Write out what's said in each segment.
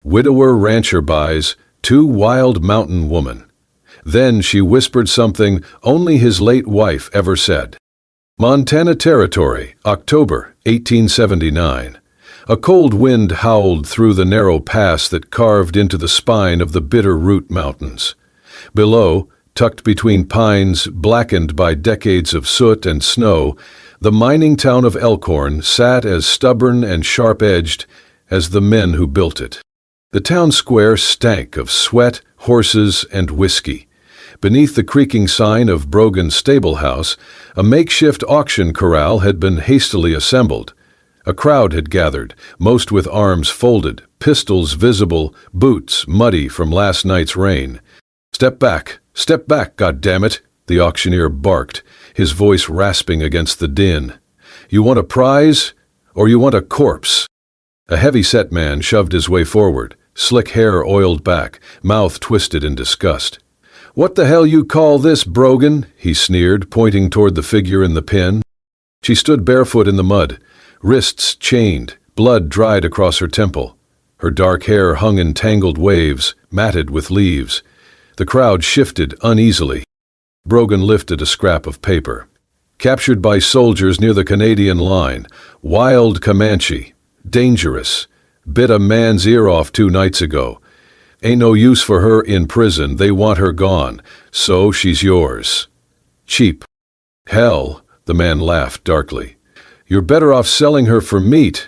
Widower rancher buys, 2 wild mountain woman. Then she whispered something only his late wife ever said. Montana Territory, October 1879. A cold wind howled through the narrow pass that carved into the spine of the Bitter Root Mountains. Below, tucked between pines blackened by decades of soot and snow, the mining town of Elkhorn sat as stubborn and sharp-edged as the men who built it. The town square stank of sweat, horses, and whiskey. Beneath the creaking sign of Brogan's stable house, a makeshift auction corral had been hastily assembled. A crowd had gathered, most with arms folded, pistols visible, boots muddy from last night's rain. Step back, goddammit," the auctioneer barked, his voice rasping against the din. "You want a prize, or you want a corpse?" A heavy-set man shoved his way forward, slick hair oiled back, mouth twisted in disgust. "What the hell you call this, Brogan?" he sneered, pointing toward the figure in the pen. She stood barefoot in the mud, wrists chained, blood dried across her temple. Her dark hair hung in tangled waves, matted with leaves. The crowd shifted uneasily. Brogan lifted a scrap of paper. "Captured by soldiers near the Canadian line. Wild Comanche. Dangerous. Bit a man's ear off 2 nights ago. Ain't no use for her in prison, they want her gone, so she's yours. Cheap." "Hell," the man laughed darkly. "You're better off selling her for meat."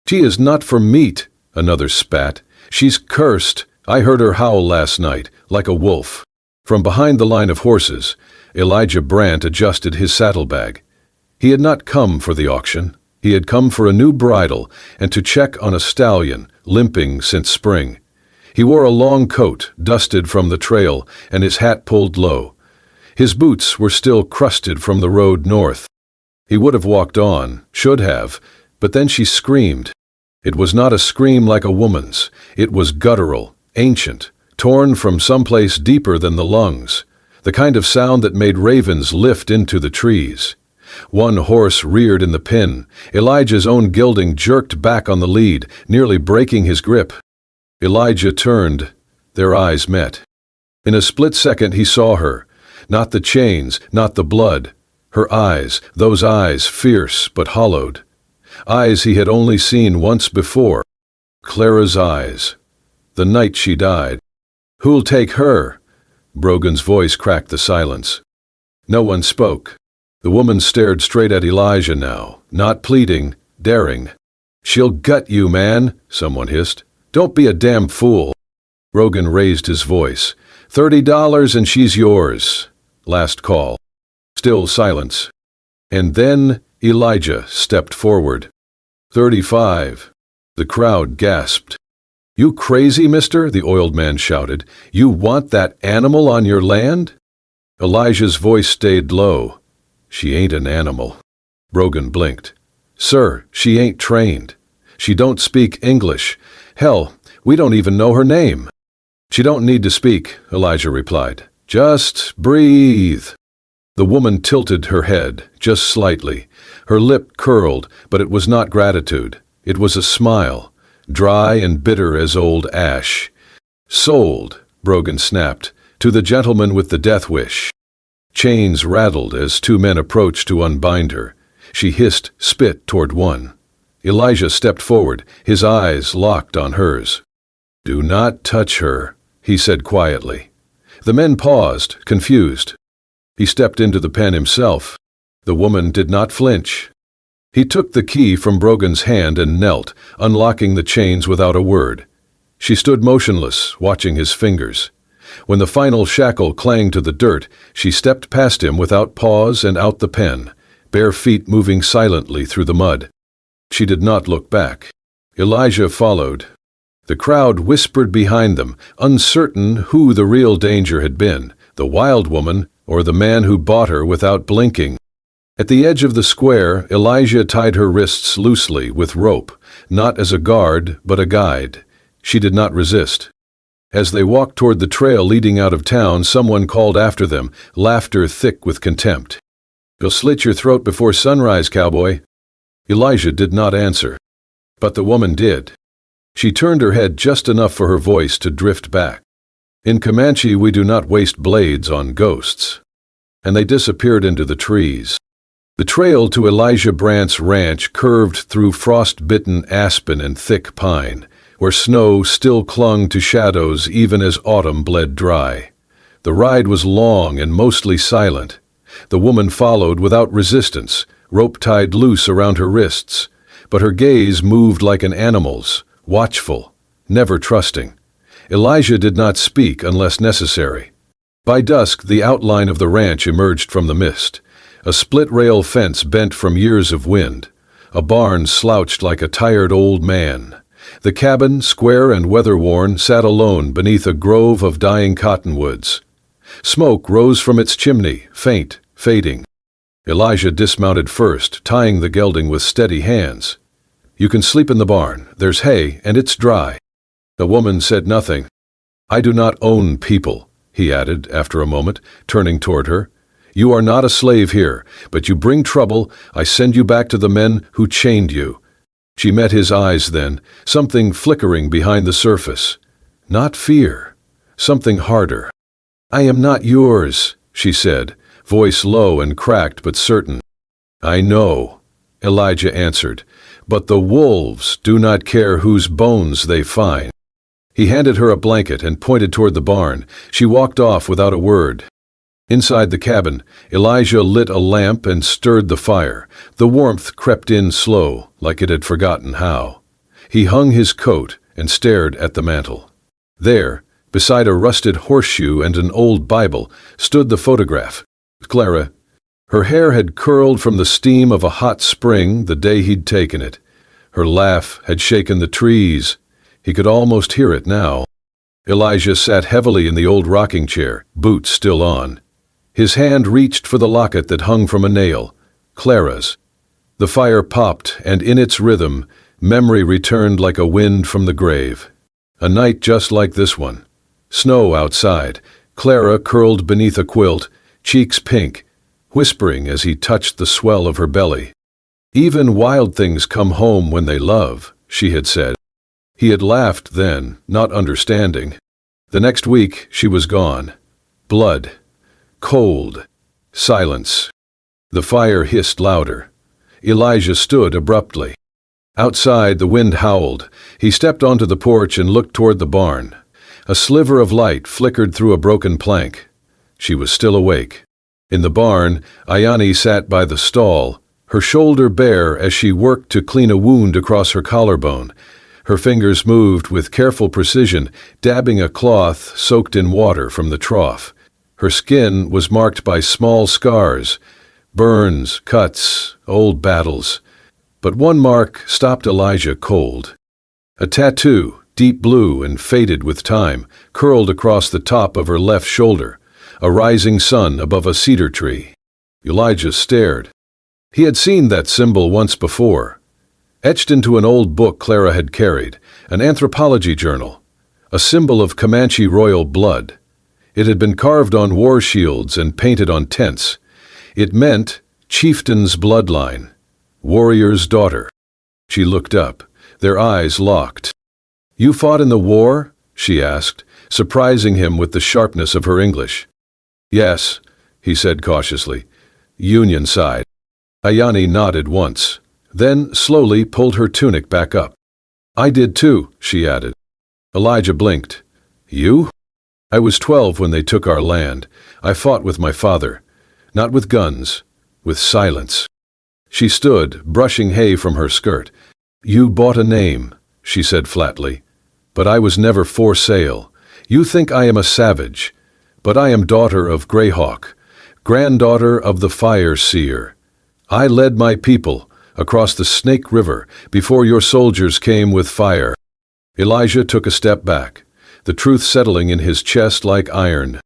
"She is not for meat," another spat. "She's cursed. I heard her howl last night, like a wolf." From behind the line of horses, Elijah Brandt adjusted his saddlebag. He had not come for the auction. He had come for a new bridle and to check on a stallion, limping since spring. He wore a long coat, dusted from the trail, and his hat pulled low. His boots were still crusted from the road north. He would have walked on, should have, but then she screamed. It was not a scream like a woman's. It was guttural, ancient, torn from someplace deeper than the lungs, the kind of sound that made ravens lift into the trees. One horse reared in the pen. Elijah's own gelding jerked back on the lead, nearly breaking his grip. Elijah turned. Their eyes met. In a split second he saw her. Not the chains, not the blood. Her eyes, those eyes fierce but hollowed. Eyes he had only seen once before. Clara's eyes. The night she died. "Who'll take her?" Brogan's voice cracked the silence. No one spoke. The woman stared straight at Elijah now, not pleading, daring. "She'll gut you, man," someone hissed. "Don't be a damn fool." Brogan raised his voice. $30 and she's yours. Last call. Still silence. And then Elijah stepped forward. 35. The crowd gasped. "You crazy, mister?" the oiled man shouted. "You want that animal on your land?" Elijah's voice stayed low. "She ain't an animal." Brogan blinked. "Sir, she ain't trained. She don't speak English. Hell, we don't even know her name." "She don't need to speak," Elijah replied. "Just breathe." The woman tilted her head, just slightly. Her lip curled, but it was not gratitude. It was a smile, dry and bitter as old ash. "Sold," Brogan snapped, "to the gentleman with the death wish." Chains rattled as 2 men approached to unbind her. She hissed spit toward one. Elijah stepped forward, his eyes locked on hers. "Do not touch her," he said quietly. The men paused, confused. He stepped into the pen himself. The woman did not flinch. He took the key from Brogan's hand and knelt, unlocking the chains without a word. She stood motionless, watching his fingers. When the final shackle clanged to the dirt, she stepped past him without pause and out the pen, bare feet moving silently through the mud. She did not look back. Elijah followed. The crowd whispered behind them, uncertain who the real danger had been, the wild woman or the man who bought her without blinking. At the edge of the square, Elijah tied her wrists loosely with rope, not as a guard, but a guide. She did not resist. As they walked toward the trail leading out of town, someone called after them, laughter thick with contempt. "You'll slit your throat before sunrise, cowboy." Elijah did not answer. But the woman did. She turned her head just enough for her voice to drift back. "In Comanche we do not waste blades on ghosts." And they disappeared into the trees. The trail to Elijah Brandt's ranch curved through frost-bitten aspen and thick pine, where snow still clung to shadows even as autumn bled dry. The ride was long and mostly silent. The woman followed without resistance, rope tied loose around her wrists, but her gaze moved like an animal's, watchful, never trusting. Elijah did not speak unless necessary. By dusk, the outline of the ranch emerged from the mist. A split-rail fence bent from years of wind. A barn slouched like a tired old man. The cabin, square and weather-worn, sat alone beneath a grove of dying cottonwoods. Smoke rose from its chimney, faint, fading. Elijah dismounted first, tying the gelding with steady hands. "You can sleep in the barn. There's hay, and it's dry." The woman said nothing. "I do not own people," he added after a moment, turning toward her. "You are not a slave here, but you bring trouble. I send you back to the men who chained you." She met his eyes then, something flickering behind the surface. Not fear, something harder. "I am not yours," she said, voice low and cracked but certain. "I know," Elijah answered, "but the wolves do not care whose bones they find." He handed her a blanket and pointed toward the barn. She walked off without a word. Inside the cabin, Elijah lit a lamp and stirred the fire. The warmth crept in slow, like it had forgotten how. He hung his coat and stared at the mantel. There, beside a rusted horseshoe and an old Bible, stood the photograph. Clara. Her hair had curled from the steam of a hot spring the day he'd taken it. Her laugh had shaken the trees. He could almost hear it now. Elijah sat heavily in the old rocking chair, boots still on. His hand reached for the locket that hung from a nail, Clara's. The fire popped, and in its rhythm, memory returned like a wind from the grave. A night just like this one. Snow outside, Clara curled beneath a quilt, cheeks pink, whispering as he touched the swell of her belly. "Even wild things come home when they love," she had said. He had laughed then, not understanding. The next week, she was gone. Blood. Cold. Silence. The fire hissed louder. Elijah stood abruptly. Outside, the wind howled. He stepped onto the porch and looked toward the barn. A sliver of light flickered through a broken plank. She was still awake. In the barn, Ayani sat by the stall, her shoulder bare as she worked to clean a wound across her collarbone. Her fingers moved with careful precision, dabbing a cloth soaked in water from the trough. Her skin was marked by small scars, burns, cuts, old battles. But one mark stopped Elijah cold. A tattoo, deep blue and faded with time, curled across the top of her left shoulder, a rising sun above a cedar tree. Elijah stared. He had seen that symbol once before, etched into an old book Clara had carried, an anthropology journal, a symbol of Comanche royal blood. It had been carved on war shields and painted on tents. It meant chieftain's bloodline, warrior's daughter. She looked up, their eyes locked. "You fought in the war?" she asked, surprising him with the sharpness of her English. "Yes," he said cautiously. "Union side." Ayani nodded once, then slowly pulled her tunic back up. "I did too," she added. Elijah blinked. "You?" "I was 12 when they took our land. I fought with my father. Not with guns, with silence." She stood, brushing hay from her skirt. "You bought a name," she said flatly. "But I was never for sale. You think I am a savage, but I am daughter of Greyhawk, granddaughter of the fire seer. I led my people across the Snake River before your soldiers came with fire." Elijah took a step back, the truth settling in his chest like iron.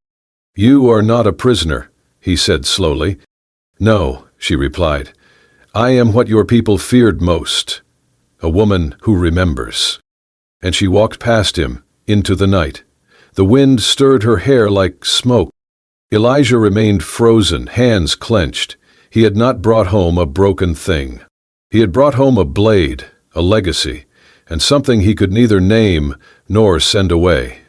"You are not a prisoner," he said slowly. "No," she replied. "I am what your people feared most, a woman who remembers." And she walked past him, into the night. The wind stirred her hair like smoke. Elijah remained frozen, hands clenched. He had not brought home a broken thing. He had brought home a blade, a legacy, and something he could neither name nor send away.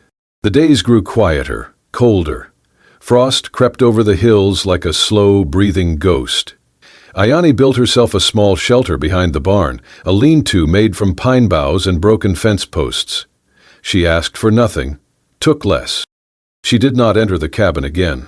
The days grew quieter, colder. Frost crept over the hills like a slow-breathing ghost. Ayani built herself a small shelter behind the barn, a lean-to made from pine boughs and broken fence posts. She asked for nothing, took less. She did not enter the cabin again.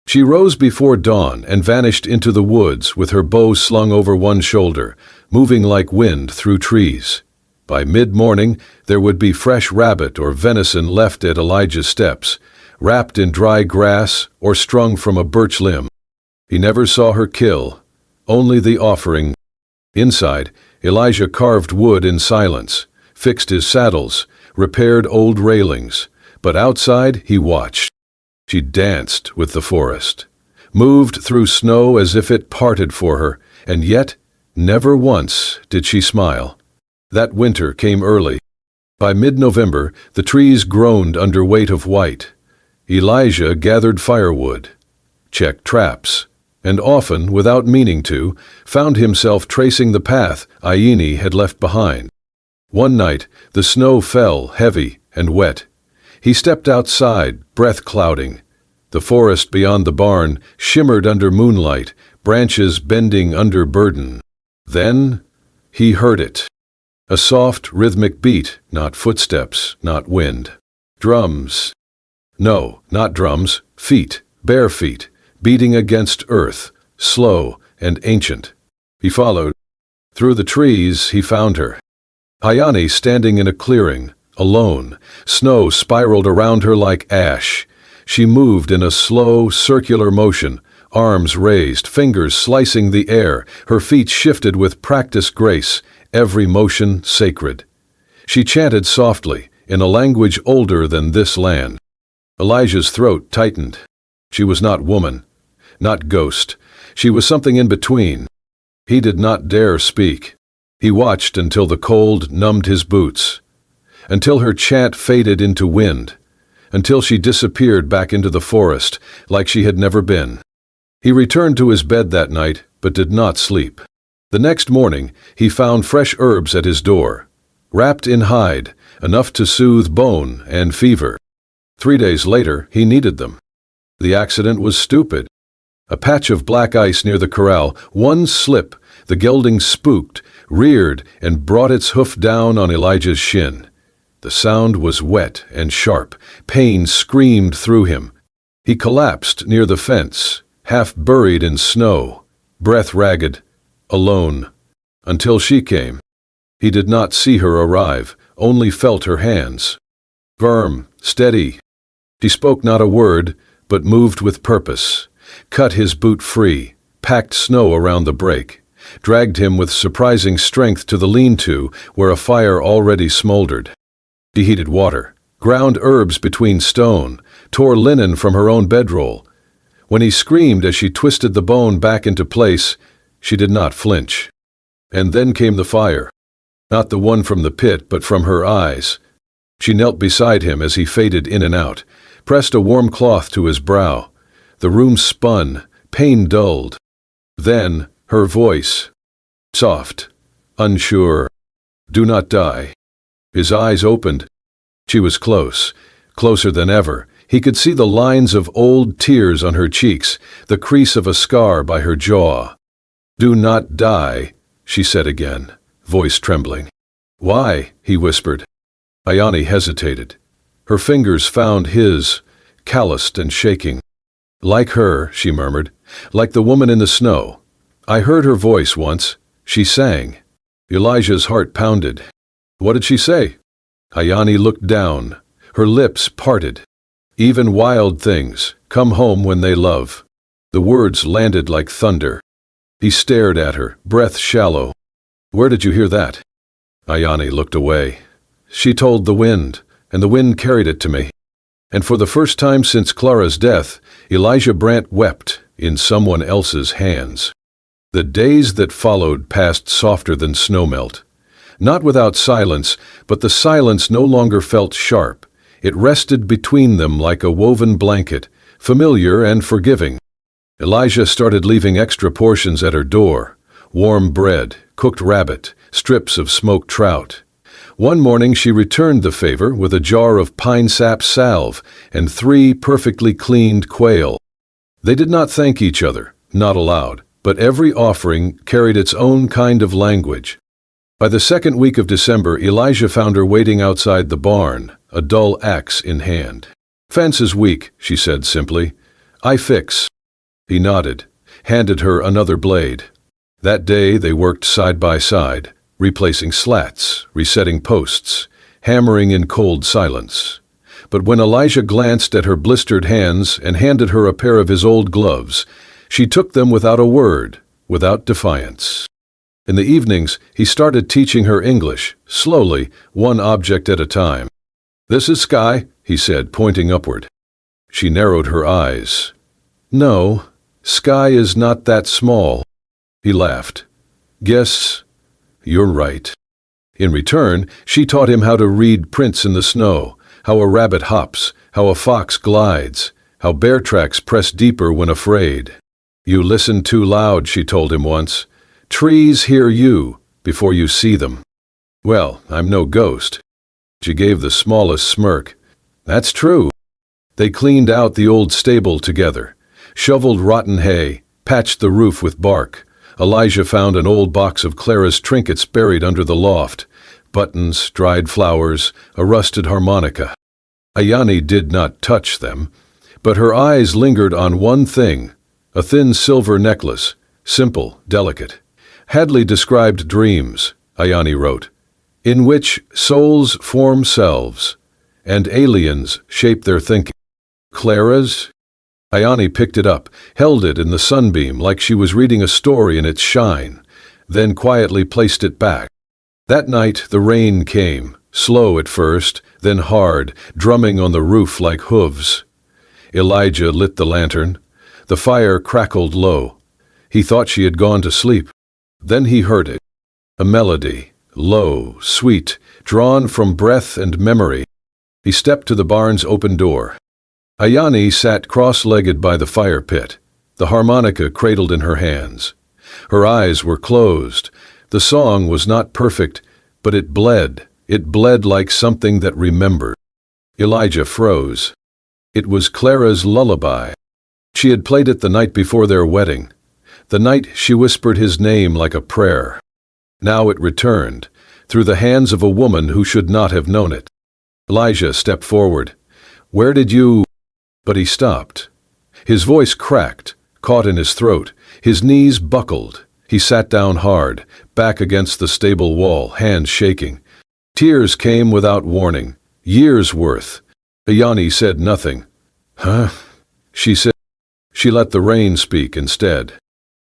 She rose before dawn and vanished into the woods with her bow slung over one shoulder, moving like wind through trees. By mid-morning, there would be fresh rabbit or venison left at Elijah's steps, wrapped in dry grass or strung from a birch limb. He never saw her kill, only the offering. Inside, Elijah carved wood in silence, fixed his saddles, repaired old railings, but outside he watched. She danced with the forest, moved through snow as if it parted for her, and yet never once did she smile. That winter came early. By mid-November, the trees groaned under weight of white. Elijah gathered firewood, checked traps, and often, without meaning to, found himself tracing the path Ayani had left behind. One night, the snow fell heavy and wet. He stepped outside, breath clouding. The forest beyond the barn shimmered under moonlight, branches bending under burden. Then he heard it. A soft, rhythmic beat, not footsteps, not wind. Drums. No, not drums, feet, bare feet, beating against earth, slow and ancient. He followed. Through the trees he found her. Ayani standing in a clearing, alone. Snow spiraled around her like ash. She moved in a slow, circular motion, arms raised, fingers slicing the air, her feet shifted with practiced grace, every motion sacred. She chanted softly, in a language older than this land. Elijah's throat tightened. She was not woman, not ghost. She was something in between. He did not dare speak. He watched until the cold numbed his boots, until her chant faded into wind, until she disappeared back into the forest like she had never been. He returned to his bed that night, but did not sleep. The next morning, he found fresh herbs at his door, wrapped in hide, enough to soothe bone and fever. 3 days later, he needed them. The accident was stupid. A patch of black ice near the corral, one slip, the gelding spooked, reared, and brought its hoof down on Elijah's shin. The sound was wet and sharp. Pain screamed through him. He collapsed near the fence, half buried in snow, breath ragged, alone, until she came. He did not see her arrive, only felt her hands. Firm, steady. She spoke not a word, but moved with purpose, cut his boot free, packed snow around the break, dragged him with surprising strength to the lean-to where a fire already smoldered. She heated water, ground herbs between stone, tore linen from her own bedroll. When he screamed as she twisted the bone back into place, she did not flinch. And then came the fire. Not the one from the pit, but from her eyes. She knelt beside him as he faded in and out, pressed a warm cloth to his brow. The room spun, pain dulled. Then her voice, soft, unsure. Do not die. His eyes opened. She was close, closer than ever. He could see the lines of old tears on her cheeks, the crease of a scar by her jaw. Do not die, she said again, voice trembling. Why? He whispered. Ayani hesitated. Her fingers found his, calloused and shaking. Like her, she murmured, like the woman in the snow. I heard her voice once. She sang. Elijah's heart pounded. What did she say? Ayani looked down. Her lips parted. Even wild things come home when they love. The words landed like thunder. He stared at her, breath shallow. Where did you hear that? Ayani looked away. She told the wind, and the wind carried it to me. And for the first time since Clara's death, Elijah Brant wept in someone else's hands. The days that followed passed softer than snowmelt. Not without silence, but the silence no longer felt sharp. It rested between them like a woven blanket, familiar and forgiving. Elijah started leaving extra portions at her door. Warm bread, cooked rabbit, strips of smoked trout. One morning she returned the favor with a jar of pine sap salve and 3 perfectly cleaned quail. They did not thank each other, not aloud, but every offering carried its own kind of language. By the second week of December, Elijah found her waiting outside the barn, a dull axe in hand. "Fence is weak," she said simply. "I fix." He nodded, handed her another blade. That day they worked side by side, replacing slats, resetting posts, hammering in cold silence. But when Elijah glanced at her blistered hands and handed her a pair of his old gloves, she took them without a word, without defiance. In the evenings, he started teaching her English, slowly, one object at a time. "This is sky," he said, pointing upward. She narrowed her eyes. "No, sky is not that small." He laughed. "Guess you're right." In return, she taught him how to read prints in the snow, how a rabbit hops, how a fox glides, how bear tracks press deeper when afraid. "You listen too loud," she told him once. "Trees hear you before you see them." "Well, I'm no ghost." She gave the smallest smirk. "That's true." They cleaned out the old stable together, shoveled rotten hay, patched the roof with bark. Elijah found an old box of Clara's trinkets buried under the loft, buttons, dried flowers, a rusted harmonica. Ayani did not touch them, but her eyes lingered on one thing, a thin silver necklace, simple, delicate. Hadley described dreams, Ayani wrote, in which souls form selves, and aliens shape their thinking. Clara's? Ayani picked it up, held it in the sunbeam like she was reading a story in its shine, then quietly placed it back. That night the rain came, slow at first, then hard, drumming on the roof like hooves. Elijah lit the lantern. The fire crackled low. He thought she had gone to sleep. Then he heard it. A melody, low, sweet, drawn from breath and memory. He stepped to the barn's open door. Ayani sat cross-legged by the fire pit, the harmonica cradled in her hands. Her eyes were closed. The song was not perfect, but it bled. It bled like something that remembered. Elijah froze. It was Clara's lullaby. She had played it the night before their wedding, the night she whispered his name like a prayer. Now it returned, through the hands of a woman who should not have known it. Elijah stepped forward. "Where did you—" But he stopped. His voice cracked, caught in his throat. His knees buckled. He sat down hard, back against the stable wall, hands shaking. Tears came without warning, years' worth. Ayani said nothing. "Huh?" she said. She let the rain speak instead.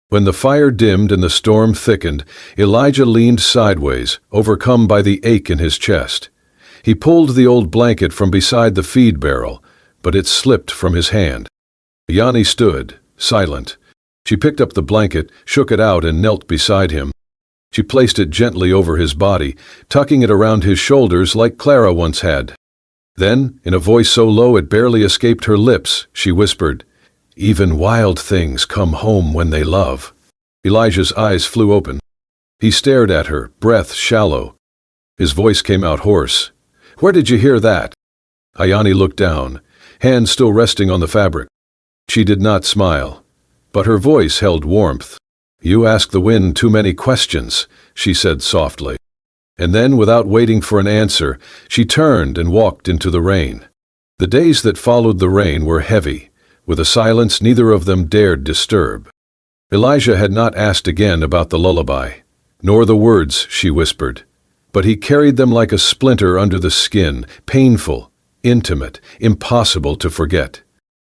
When the fire dimmed and the storm thickened, Elijah leaned sideways, overcome by the ache in his chest. He pulled the old blanket from beside the feed barrel, but it slipped from his hand. Ayani stood, silent. She picked up the blanket, shook it out, and knelt beside him. She placed it gently over his body, tucking it around his shoulders like Clara once had. Then, in a voice so low it barely escaped her lips, she whispered, "Even wild things come home when they love." Elijah's eyes flew open. He stared at her, breath shallow. His voice came out hoarse. "Where did you hear that?" Ayani looked down, hand still resting on the fabric. She did not smile, but her voice held warmth. "You ask the wind too many questions," she said softly. And then, without waiting for an answer, she turned and walked into the rain. The days that followed the rain were heavy, with a silence neither of them dared disturb. Elijah had not asked again about the lullaby, nor the words she whispered, but he carried them like a splinter under the skin, painful, intimate, impossible to forget.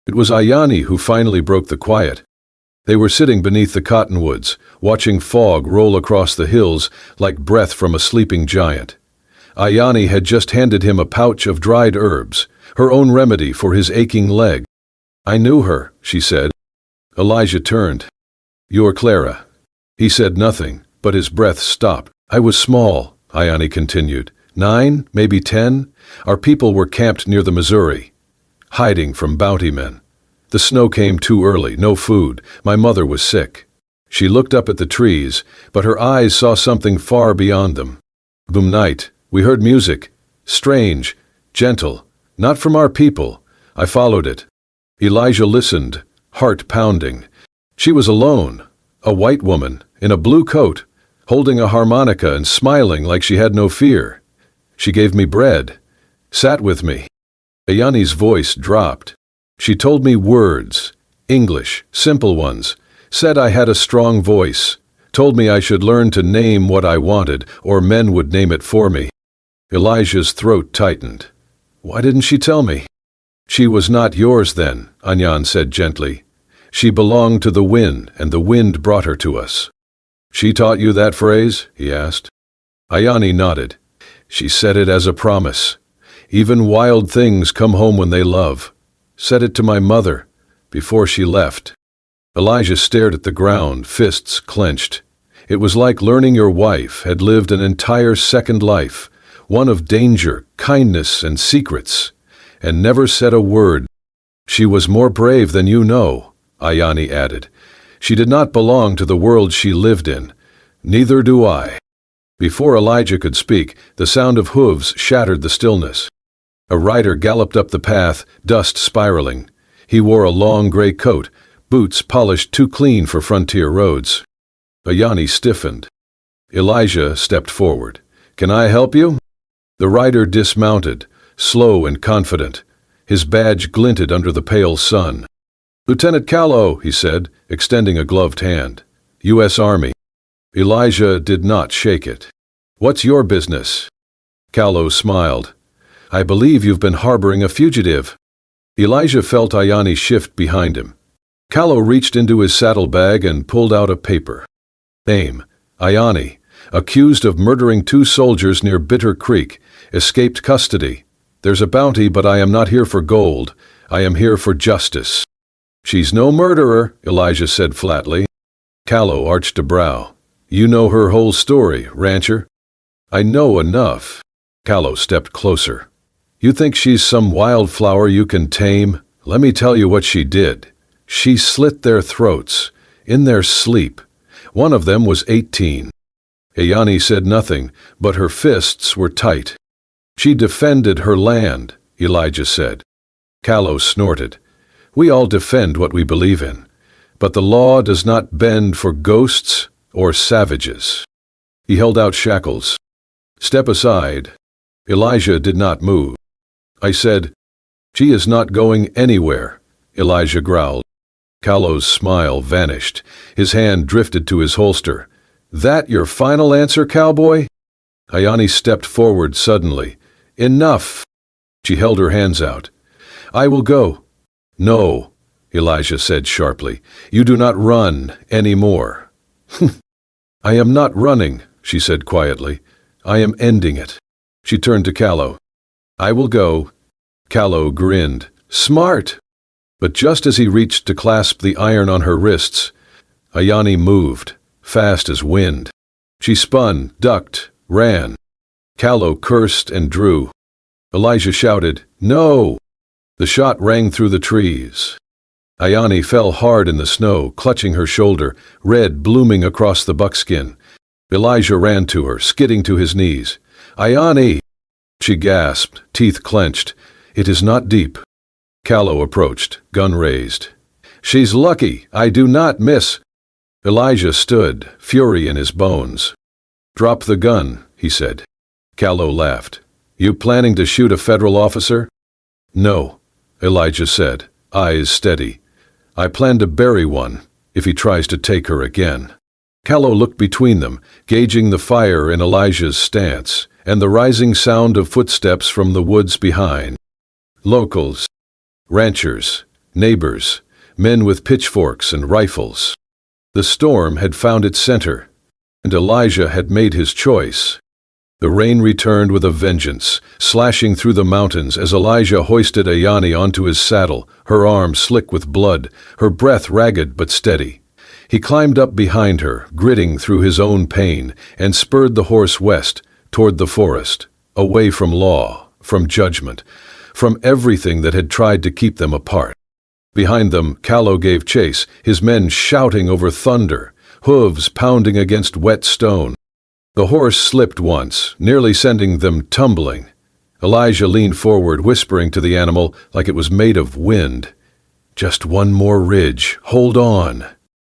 It was Ayani who finally broke the quiet. They were sitting beneath the cottonwoods, watching fog roll across the hills like breath from a sleeping giant. Ayani had just handed him a pouch of dried herbs, her own remedy for his aching leg. "I knew her," she said. Elijah turned. "You're Clara." He said nothing, but his breath stopped. "I was small," Ayani continued. 9, maybe 10. Our people were camped near the Missouri, hiding from bounty men. The snow came too early, no food. My mother was sick." She looked up at the trees, but her eyes saw something far beyond them. "Boom night," We heard music, strange, gentle, not from our people. I followed it. Elijah listened, heart pounding. She was alone, a white woman, in a blue coat, holding a harmonica and smiling like she had no fear. She gave me bread, sat with me. Ayani's voice dropped. She told me words, English, simple ones, said I had a strong voice, told me I should learn to name what I wanted, or men would name it for me. Elijah's throat tightened. Why didn't she tell me? She was not yours then, Anyan said gently. She belonged to the wind, and the wind brought her to us. She taught you that phrase? He asked. Ayani nodded. She said it as a promise. Even wild things come home when they love. Said it to my mother, before she left. Elijah stared at the ground, fists clenched. It was like learning your wife had lived an entire second life, one of danger, kindness, and secrets, and never said a word. She was more brave than you know, Ayani added. She did not belong to the world she lived in. Neither do I. Before Elijah could speak, the sound of hooves shattered the stillness. A rider galloped up the path, dust spiraling. He wore a long gray coat, boots polished too clean for frontier roads. Ayani stiffened. Elijah stepped forward. Can I help you? The rider dismounted, slow and confident. His badge glinted under the pale sun. Lieutenant Callow, he said, extending a gloved hand. U.S. Army. Elijah did not shake it. What's your business? Callow smiled. I believe you've been harboring a fugitive. Elijah felt Ayani shift behind him. Callow reached into his saddlebag and pulled out a paper. Name, Ayani, accused of murdering 2 soldiers near Bitter Creek, escaped custody. There's a bounty, but I am not here for gold. I am here for justice. She's no murderer, Elijah said flatly. Callow arched a brow. You know her whole story, rancher? I know enough. Callow stepped closer. You think she's some wildflower you can tame? Let me tell you what she did. She slit their throats, in their sleep. One of them was 18. Ayani said nothing, but her fists were tight. She defended her land, Elijah said. Callow snorted. We all defend what we believe in, but the law does not bend for ghosts or savages. He held out shackles. Step aside. Elijah did not move. I said, She is not going anywhere, Elijah growled. Callow's smile vanished. His hand drifted to his holster. That your final answer, cowboy? Ayani stepped forward suddenly. Enough! She held her hands out. I will go. No, Elijah said sharply. You do not run anymore. I am not running, she said quietly. I am ending it. She turned to Callow. I will go. Callow grinned. Smart! But just as he reached to clasp the iron on her wrists, Ayani moved, fast as wind. She spun, ducked, ran. Callow cursed and drew. Elijah shouted, No! The shot rang through the trees. Ayani fell hard in the snow, clutching her shoulder, red blooming across the buckskin. Elijah ran to her, skidding to his knees. Ayani! She gasped, teeth clenched. It is not deep. Callow approached, gun raised. She's lucky. I do not miss. Elijah stood, fury in his bones. Drop the gun, he said. Callow laughed. You planning to shoot a federal officer? No, Elijah said, eyes steady. I plan to bury one, if he tries to take her again. Callow looked between them, gauging the fire in Elijah's stance, and the rising sound of footsteps from the woods behind. Locals, ranchers, neighbors, men with pitchforks and rifles. The storm had found its center, and Elijah had made his choice. The rain returned with a vengeance, slashing through the mountains as Elijah hoisted Ayani onto his saddle, her arm slick with blood, her breath ragged but steady. He climbed up behind her, gritting through his own pain, and spurred the horse west, toward the forest, away from law, from judgment, from everything that had tried to keep them apart. Behind them, Callow gave chase, his men shouting over thunder, hooves pounding against wet stone. The horse slipped once, nearly sending them tumbling. Elijah leaned forward, whispering to the animal like it was made of wind. "Just one more ridge. Hold on."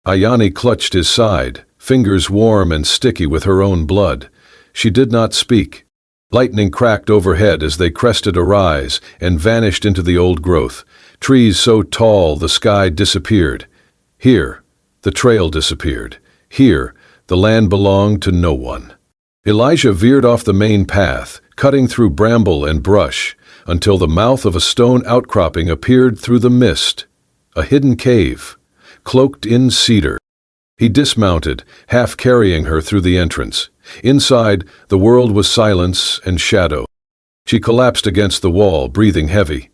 Ayani clutched his side, fingers warm and sticky with her own blood. She did not speak. Lightning cracked overhead as they crested a rise and vanished into the old growth. Trees so tall the sky disappeared. Here, the trail disappeared. Here, the land belonged to no one. Elijah veered off the main path, cutting through bramble and brush, until the mouth of a stone outcropping appeared through the mist. A hidden cave, cloaked in cedar. He dismounted, half carrying her through the entrance. Inside, the world was silence and shadow. She collapsed against the wall, breathing heavy.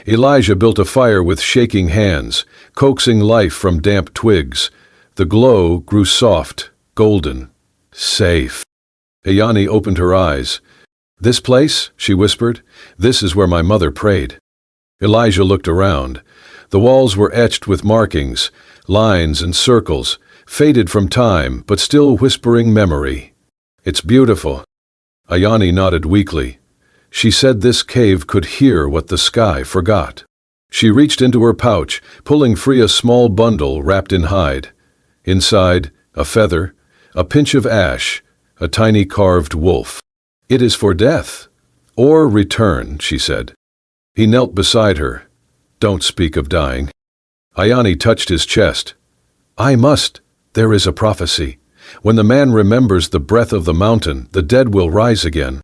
Elijah built a fire with shaking hands, coaxing life from damp twigs. The glow grew soft, golden. Safe. Ayani opened her eyes. "This place?" she whispered. "This is where my mother prayed." Elijah looked around. The walls were etched with markings, lines and circles, faded from time but still whispering memory. "It's beautiful." Ayani nodded weakly. She said this cave could hear what the sky forgot. She reached into her pouch, pulling free a small bundle wrapped in hide. Inside, a feather, a pinch of ash, a tiny carved wolf. "It is for death, or return," she said. He knelt beside her. "Don't speak of dying." Ayani touched his chest. "I must. There is a prophecy. When the man remembers the breath of the mountain, the dead will rise again."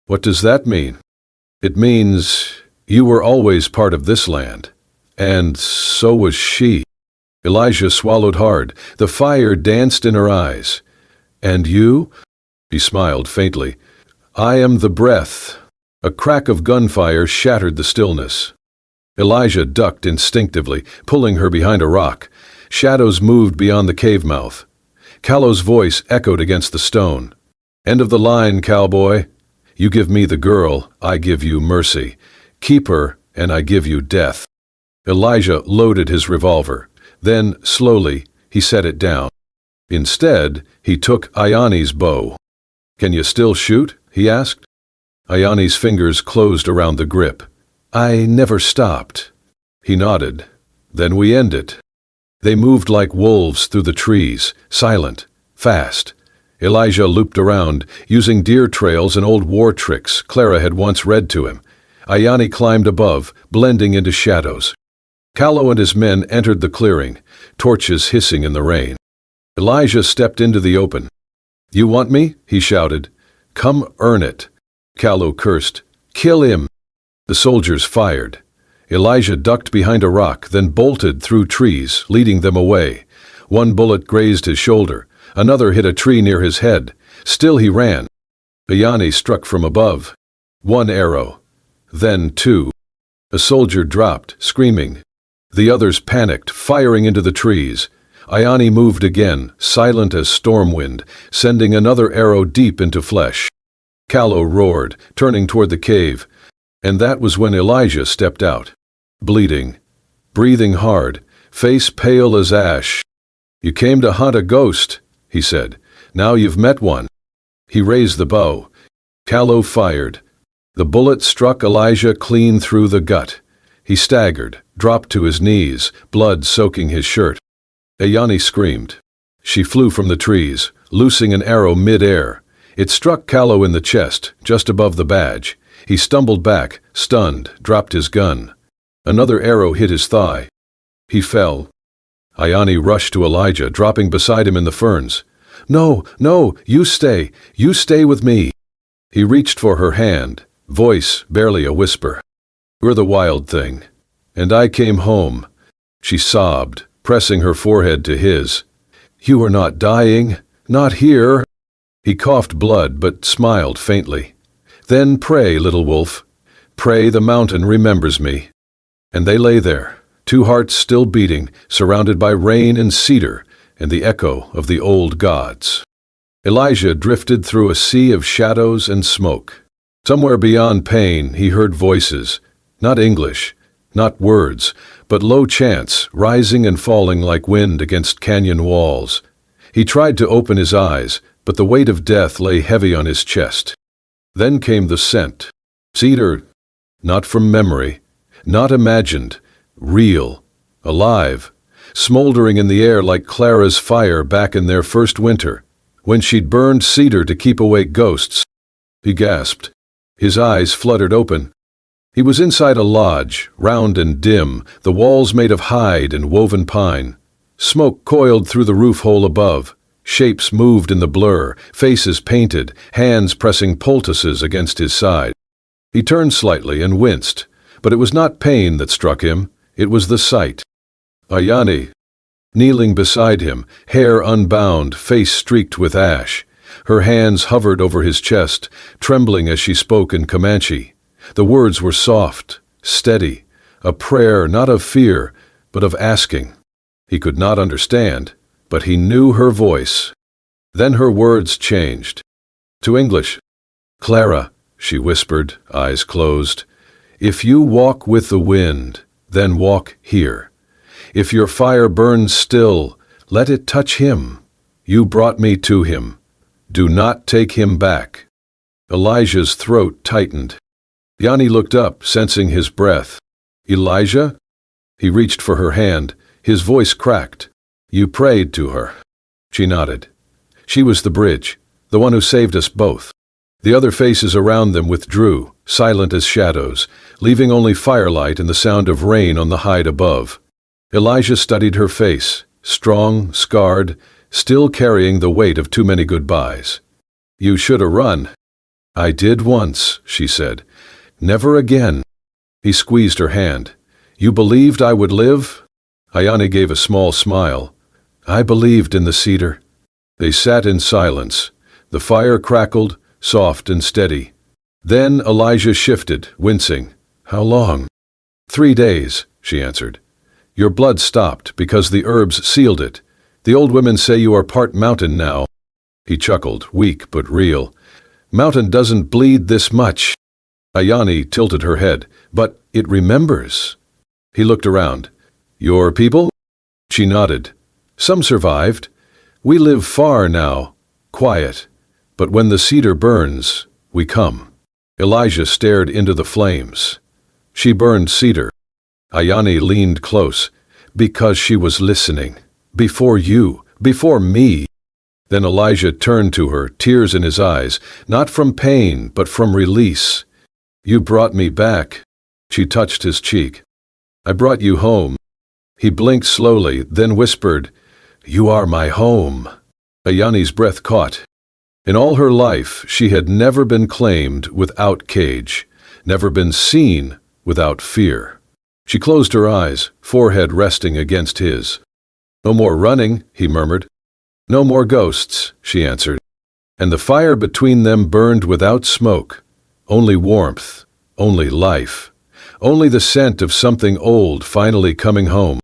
"What does that mean?" "It means you were always part of this land. And so was she." Elijah swallowed hard. The fire danced in her eyes. "And you?" He smiled faintly. "I am the breath." A crack of gunfire shattered the stillness. Elijah ducked instinctively, pulling her behind a rock. Shadows moved beyond the cave mouth. Callow's voice echoed against the stone. "End of the line, cowboy. You give me the girl, I give you mercy. Keep her, and I give you death." Elijah loaded his revolver. Then, slowly, he set it down. Instead, he took Ayani's bow. "Can you still shoot?" he asked. Ayani's fingers closed around the grip. "I never stopped." He nodded. "Then we end it." They moved like wolves through the trees, silent, fast. Elijah looped around, using deer trails and old war tricks Clara had once read to him. Ayani climbed above, blending into shadows. Callow and his men entered the clearing, torches hissing in the rain. Elijah stepped into the open. "You want me?" he shouted. "Come earn it." Callow cursed. "Kill him!" The soldiers fired. Elijah ducked behind a rock, then bolted through trees, leading them away. One bullet grazed his shoulder. Another hit a tree near his head. Still he ran. Ayani struck from above. One arrow. Then two. A soldier dropped, screaming. The others panicked, firing into the trees. Ayani moved again, silent as storm wind, sending another arrow deep into flesh. Callow roared, turning toward the cave. And that was when Elijah stepped out. Bleeding, breathing hard, face pale as ash. "You came to hunt a ghost," he said. "Now you've met one." He raised the bow. Callow fired. The bullet struck Elijah clean through the gut. He staggered, dropped to his knees, blood soaking his shirt. Ayani screamed. She flew from the trees, loosing an arrow mid-air. It struck Callow in the chest, just above the badge. He stumbled back, stunned, dropped his gun. Another arrow hit his thigh. He fell. Ayani rushed to Elijah, dropping beside him in the ferns. "No, no, you stay with me." He reached for her hand, voice barely a whisper. "You're the wild thing. And I came home." She sobbed, pressing her forehead to his. "You are not dying, not here." He coughed blood but smiled faintly. "Then pray, little wolf. Pray the mountain remembers me." And they lay there, two hearts still beating, surrounded by rain and cedar and the echo of the old gods. Elijah drifted through a sea of shadows and smoke. Somewhere beyond pain he heard voices, not English, not words, but low chants rising and falling like wind against canyon walls. He tried to open his eyes, but the weight of death lay heavy on his chest. Then came the scent. Cedar, not from memory, not imagined, real, alive, smoldering in the air like Clara's fire back in their first winter, when she'd burned cedar to keep away ghosts. He gasped. His eyes fluttered open. He was inside a lodge, round and dim, the walls made of hide and woven pine. Smoke coiled through the roof hole above. Shapes moved in the blur, faces painted, hands pressing poultices against his side. He turned slightly and winced, but it was not pain that struck him, it was the sight. Ayani, kneeling beside him, hair unbound, face streaked with ash. Her hands hovered over his chest, trembling as she spoke in Comanche. The words were soft, steady, a prayer not of fear, but of asking. He could not understand, but he knew her voice. Then her words changed. To English. "Clara," she whispered, eyes closed, "if you walk with the wind, then walk here. If your fire burns still, let it touch him. You brought me to him. Do not take him back." Elijah's throat tightened. Yanni looked up, sensing his breath. "Elijah?" He reached for her hand. His voice cracked. "You prayed to her." She nodded. She was the bridge, the one who saved us both. The other faces around them withdrew, silent as shadows, leaving only firelight and the sound of rain on the hide above. Elijah studied her face, strong, scarred, still carrying the weight of too many goodbyes. "You should have run." "I did once," she said. "Never again." He squeezed her hand. "You believed I would live?" Ayani gave a small smile. "I believed in the cedar." They sat in silence. The fire crackled, soft and steady. Then Elijah shifted, wincing. "How long?" 3 days, she answered. "Your blood stopped because the herbs sealed it. The old women say you are part mountain now." He chuckled, weak but real. "Mountain doesn't bleed this much." Ayani tilted her head. "But it remembers." He looked around. "Your people?" She nodded. "Some survived. We live far now, quiet. But when the cedar burns, we come." Elijah stared into the flames. "She burned cedar." Ayani leaned close. "Because she was listening. Before you. Before me." Then Elijah turned to her, tears in his eyes, not from pain, but from release. "You brought me back." She touched his cheek. "I brought you home." He blinked slowly, then whispered, "You are my home." Ayani's breath caught. In all her life, she had never been claimed without cage, never been seen without fear. She closed her eyes, forehead resting against his. "No more running," he murmured. "No more ghosts," she answered. And the fire between them burned without smoke. Only warmth, only life, only the scent of something old finally coming home.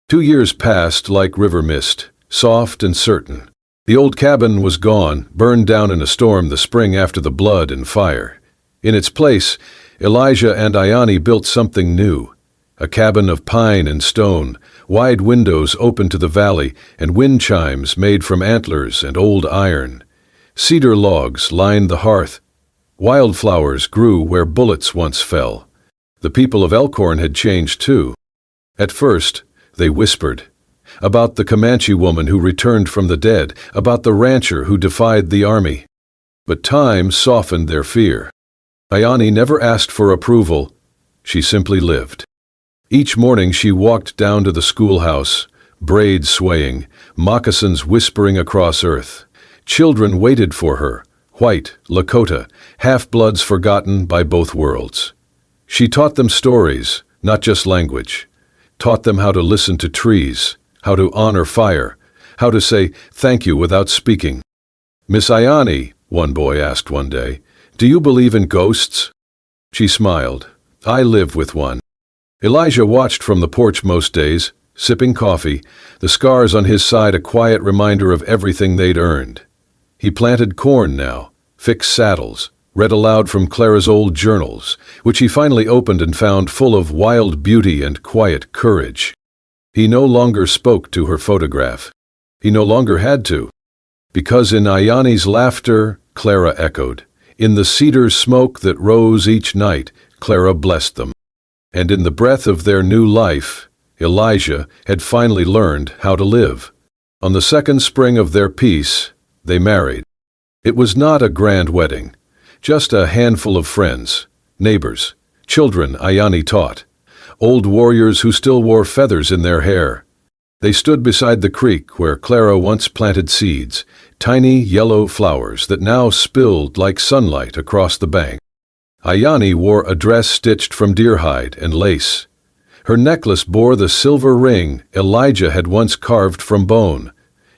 2 years passed like river mist, soft and certain. The old cabin was gone, burned down in a storm the spring after the blood and fire. In its place, Elijah and Ayani built something new. A cabin of pine and stone, wide windows open to the valley, and wind chimes made from antlers and old iron. Cedar logs lined the hearth. Wildflowers grew where bullets once fell. The people of Elkhorn had changed too. At first, they whispered. About the Comanche woman who returned from the dead, about the rancher who defied the army. But time softened their fear. Ayani never asked for approval. She simply lived. Each morning she walked down to the schoolhouse, braids swaying, moccasins whispering across earth. Children waited for her, white, Lakota, half-bloods forgotten by both worlds. She taught them stories, not just language. Taught them how to listen to trees, how to honor fire, how to say thank you without speaking. "Miss Ayani," one boy asked one day, "do you believe in ghosts?" She smiled. "I live with one." Elijah watched from the porch most days, sipping coffee, the scars on his side a quiet reminder of everything they'd earned. He planted corn now, fixed saddles, read aloud from Clara's old journals, which he finally opened and found full of wild beauty and quiet courage. He no longer spoke to her photograph. He no longer had to. Because in Ayani's laughter, Clara echoed. In the cedar smoke that rose each night, Clara blessed them. And in the breath of their new life, Elijah had finally learned how to live. On the second spring of their peace, they married. It was not a grand wedding, just a handful of friends, neighbors, children Ayani taught, old warriors who still wore feathers in their hair. They stood beside the creek where Clara once planted seeds, tiny yellow flowers that now spilled like sunlight across the bank. Ayani wore a dress stitched from deer hide and lace. Her necklace bore the silver ring Elijah had once carved from bone.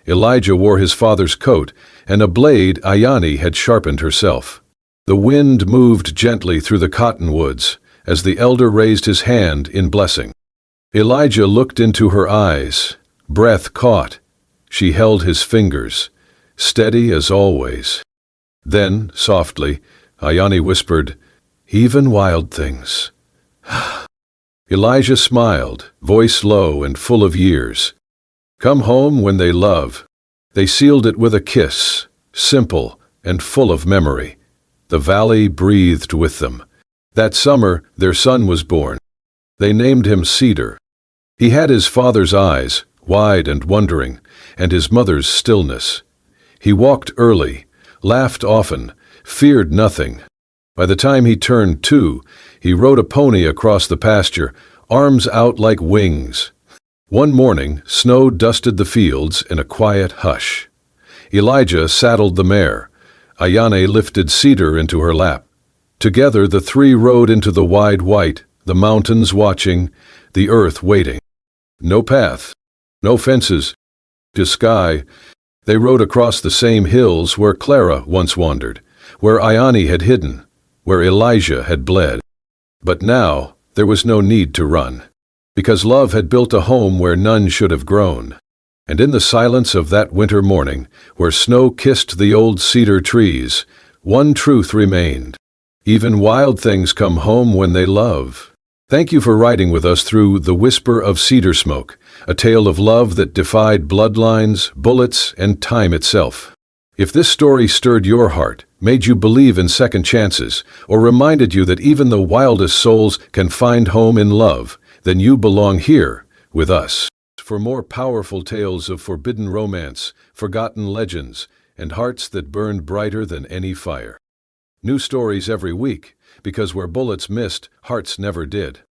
Elijah wore his father's coat, and a blade Ayani had sharpened herself. The wind moved gently through the cottonwoods as the elder raised his hand in blessing. Elijah looked into her eyes, breath caught. She held his fingers, steady as always. Then, softly, Ayani whispered, "Even wild things." Elijah smiled, voice low and full of years. Come home when they love. They sealed it with a kiss, simple and full of memory. The valley breathed with them. That summer, their son was born. They named him Cedar. He had his father's eyes, wide and wondering, and his mother's stillness. He walked early, laughed often, feared nothing. By the time he turned 2, he rode a pony across the pasture, arms out like wings. One morning, snow dusted the fields in a quiet hush. Elijah saddled the mare. Ayane lifted Cedar into her lap. Together the three rode into the wide white, the mountains watching, the earth waiting. No path, no fences, just sky. They rode across the same hills where Clara once wandered, where Ayani had hidden, where Elijah had bled. But now there was no need to run, because love had built a home where none should have grown. And in the silence of that winter morning, where snow kissed the old cedar trees, one truth remained. Even wild things come home when they love. Thank you for riding with us through The Whisper of Cedar Smoke, a tale of love that defied bloodlines, bullets, and time itself. If this story stirred your heart, made you believe in second chances, or reminded you that even the wildest souls can find home in love, then you belong here with us. For more powerful tales of forbidden romance, forgotten legends, and hearts that burned brighter than any fire. New stories every week, because where bullets missed, hearts never did.